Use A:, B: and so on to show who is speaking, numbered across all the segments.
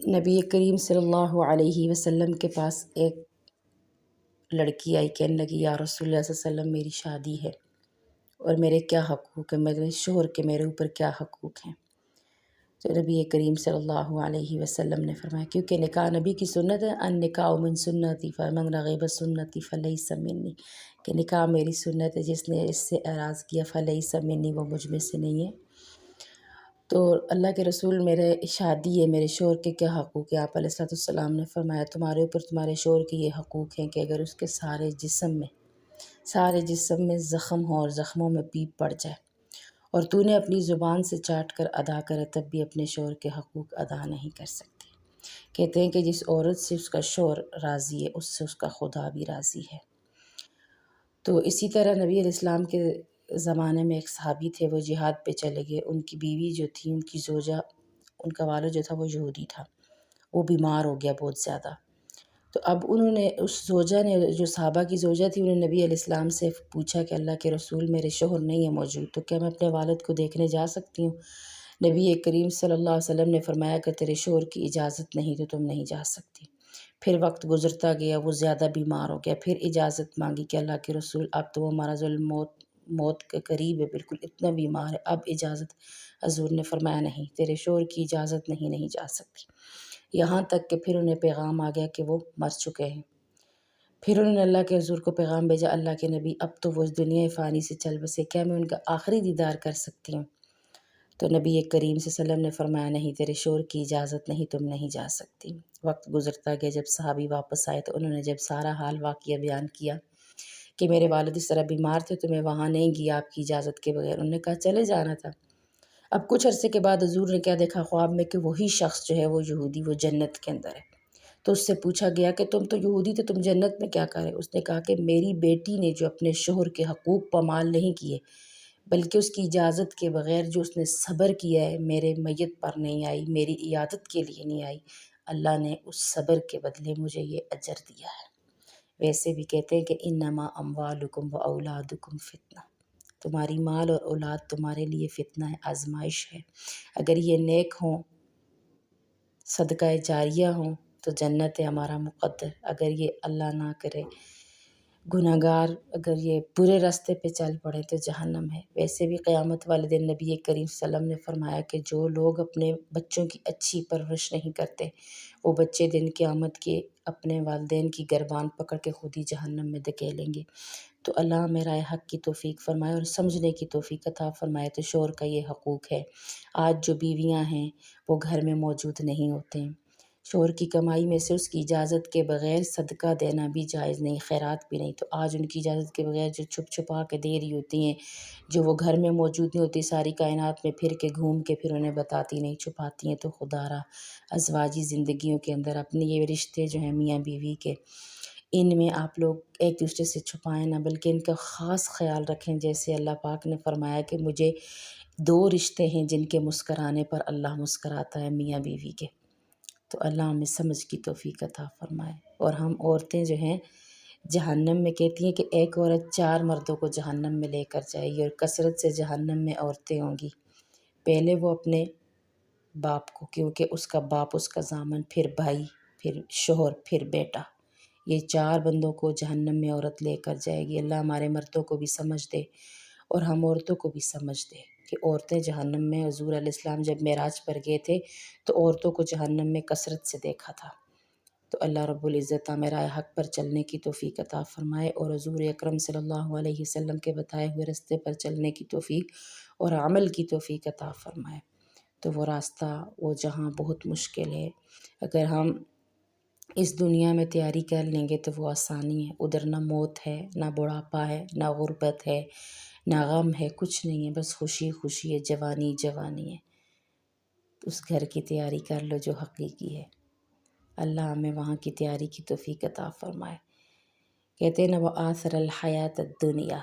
A: نبی کریم صلی اللہ علیہ وسلم کے پاس ایک لڑکی آئی، کہنے لگی یا رسول اللہ صلی اللہ علیہ وسلم میری شادی ہے اور میرے کیا حقوق ہیں، میرے شوہر کے میرے اوپر کیا حقوق ہیں؟ تو نبی کریم صلی اللہ علیہ وسلم نے فرمایا، کیونکہ نکاح نبی کی سنت ہے، ان نکاح من سنتی فمن رغب سنتی فلیس منی، کہ نکاح میری سنت ہے، جس نے اس سے اعراض کیا فلیس منی، وہ مجھ میں سے نہیں ہے۔ تو اللہ کے رسول، میرے شادی ہے، میرے شوہر کے کیا حقوق ہیں؟ آپ علیہ السلام نے فرمایا تمہارے اوپر تمہارے شوہر کے یہ حقوق ہیں کہ اگر اس کے سارے جسم میں زخم ہو اور زخموں میں پیپ پڑ جائے اور تو نے اپنی زبان سے چاٹ کر ادا کرے تب بھی اپنے شوہر کے حقوق ادا نہیں کر سکتی۔ کہتے ہیں کہ جس عورت سے اس کا شوہر راضی ہے اس سے اس کا خدا بھی راضی ہے۔ تو اسی طرح نبی علیہ السلام کے زمانے میں ایک صحابی تھے، وہ جہاد پہ چلے گئے، ان کی بیوی جو تھی، ان کی زوجہ، ان کا والد جو تھا وہ یہودی تھا، وہ بیمار ہو گیا بہت زیادہ۔ تو اب انہوں نے اس زوجہ نے، جو صحابہ کی زوجہ تھی، انہوں نے نبی علیہ السلام سے پوچھا کہ اللہ کے رسول میرے شوہر نہیں ہے موجود، تو کیا میں اپنے والد کو دیکھنے جا سکتی ہوں؟ نبی کریم صلی اللہ علیہ وسلم نے فرمایا کہ تیرے شوہر کی اجازت نہیں تو تم نہیں جا سکتی۔ پھر وقت گزرتا گیا، وہ زیادہ بیمار ہو گیا، پھر اجازت مانگی کہ اللہ کے رسول اب تو وہ مرض موت کے قریب ہے، بالکل اتنا بیمار ہے، اب اجازت؟ حضور نے فرمایا نہیں، تیرے شوہر کی اجازت نہیں جا سکتی۔ یہاں تک کہ پھر انہیں پیغام آ گیا کہ وہ مر چکے ہیں۔ پھر انہوں نے اللہ کے حضور کو پیغام بھیجا، اللہ کے نبی اب تو وہ اس دنیا فانی سے چل بسے، کیا میں ان کا آخری دیدار کر سکتی ہوں؟ تو نبی کریم صلی اللہ علیہ وسلم نے فرمایا نہیں، تیرے شوہر کی اجازت نہیں، تم نہیں جا سکتی۔ وقت گزرتا گیا، جب صحابی واپس آئے تو انہوں نے جب سارا حال واقعہ بیان کیا کہ میرے والد اس طرح بیمار تھے تو میں وہاں نہیں گیا آپ کی اجازت کے بغیر، انہوں نے کہا چلے جانا تھا۔ اب کچھ عرصے کے بعد حضور نے کیا دیکھا خواب میں کہ وہی شخص جو ہے وہ یہودی، وہ جنت کے اندر ہے۔ تو اس سے پوچھا گیا کہ تم تو یہودی تھے، تم جنت میں کیا کرے؟ اس نے کہا کہ میری بیٹی نے جو اپنے شوہر کے حقوق پامال نہیں کیے، بلکہ اس کی اجازت کے بغیر جو اس نے صبر کیا ہے، میرے میت پر نہیں آئی، میری عیادت کے لیے نہیں آئی، اللہ نے اس صبر کے بدلے مجھے یہ اجر دیا ہے۔ ویسے بھی کہتے ہیں کہ انما اموالکم و اولادکم فتنہ، تمہاری مال اور اولاد تمہارے لیے فتنہ ہے، آزمائش ہے۔ اگر یہ نیک ہوں، صدقہ جاریہ ہوں تو جنت ہے ہمارا مقدر، اگر یہ اللہ نہ کرے گناہ گار، اگر یہ برے راستے پہ چل پڑے تو جہنم ہے۔ ویسے بھی قیامت والے دن نبی کریم صلی اللہ علیہ وسلم نے فرمایا کہ جو لوگ اپنے بچوں کی اچھی پرورش نہیں کرتے، وہ بچے دن قیامت کے اپنے والدین کی گربان پکڑ کے خود ہی جہنم میں دھکیلیں گے۔ تو اللہ میرا حق کی توفیق فرمائے اور سمجھنے کی توفیق عطا فرمائے۔ تو شوہر کا یہ حقوق ہے۔ آج جو بیویاں ہیں وہ گھر میں موجود نہیں ہوتے ہیں، شوہر کی کمائی میں سے اس کی اجازت کے بغیر صدقہ دینا بھی جائز نہیں، خیرات بھی نہیں۔ تو آج ان کی اجازت کے بغیر جو چھپ چھپا کے دے رہی ہوتی ہیں، جو وہ گھر میں موجود نہیں ہوتی، ساری کائنات میں پھر کے گھوم کے پھر انہیں بتاتی نہیں، چھپاتی ہیں۔ تو خدا را ازواجی زندگیوں کے اندر اپنے یہ رشتے جو ہیں میاں بیوی کے، ان میں آپ لوگ ایک دوسرے سے چھپائیں نہ، بلکہ ان کا خاص خیال رکھیں۔ جیسے اللہ پاک نے فرمایا کہ مجھے 2 رشتے ہیں جن کے مسکرانے پر اللہ مسکراتا ہے، میاں بیوی کے۔ تو اللہ ہمیں سمجھ کی توفیق عطا فرمائے۔ اور ہم عورتیں جو ہیں جہنم میں، کہتی ہیں کہ ایک عورت 4 مردوں کو جہنم میں لے کر جائے گی، اور کثرت سے جہنم میں عورتیں ہوں گی۔ پہلے وہ اپنے باپ کو، کیونکہ اس کا باپ، اس کا ضامن، پھر بھائی، پھر شوہر، پھر بیٹا، یہ 4 بندوں کو جہنم میں عورت لے کر جائے گی۔ اللہ ہمارے مردوں کو بھی سمجھ دے اور ہم عورتوں کو بھی سمجھ دے کہ عورتیں جہنم میں، حضور علیہ السلام جب معراج پر گئے تھے تو عورتوں کو جہنم میں کثرت سے دیکھا تھا۔ تو اللہ رب العزت ہمیں راہ حق پر چلنے کی توفیق عطا فرمائے اور حضور اکرم صلی اللہ علیہ وسلم کے بتائے ہوئے راستے پر چلنے کی توفیق اور عمل کی توفیق عطا فرمائے۔ تو وہ راستہ، وہ جہاں بہت مشکل ہے، اگر ہم اس دنیا میں تیاری کر لیں گے تو وہ آسانی ہے۔ ادھر نہ موت ہے، نہ بڑھاپا ہے، نہ غربت ہے، نہ غم ہے، کچھ نہیں ہے، بس خوشی خوشی ہے، جوانی جوانی ہے۔ اس گھر کی تیاری کر لو جو حقیقی ہے۔ اللہ ہمیں وہاں کی تیاری کی توفیق عطا فرمائے۔ کہتے ہیں نا وہ آثر الحیات الدنیا،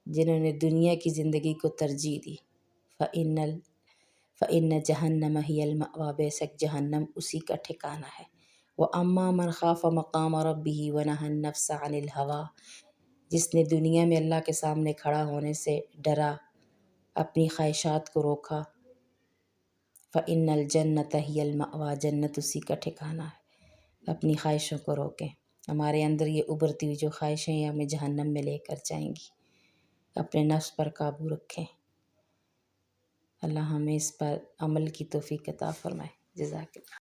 A: جنہوں نے دنیا کی زندگی کو ترجیح دی، فَإِنَّ جَهَنَّمَ هِيَ الْمَأْوَىٰ، بے شک جہنم اسی کا ٹھکانہ ہے۔ وَأَمَّا مَنْ خَافَ مَقَامَ رَبِّهِ وَنَهَى النَّفْسَ عَنِ الْهَوَىٰ، جس نے دنیا میں اللہ کے سامنے کھڑا ہونے سے ڈرا، اپنی خواہشات کو روکا، فَإِنَّ الْجَنَّةَ هِيَ الْمَأْوَىٰ، جنت اسی کا ٹھکانہ ہے۔ اپنی خواہشوں کو روکیں، ہمارے اندر یہ ابھرتی ہوئی جو خواہشیں ہیں ہمیں جہنم میں لے کر جائیں گی۔ اپنے نفس پر قابو رکھیں، اللہ ہمیں اس پر عمل کی توفیق عطا فرمائے۔ جزاک اللہ۔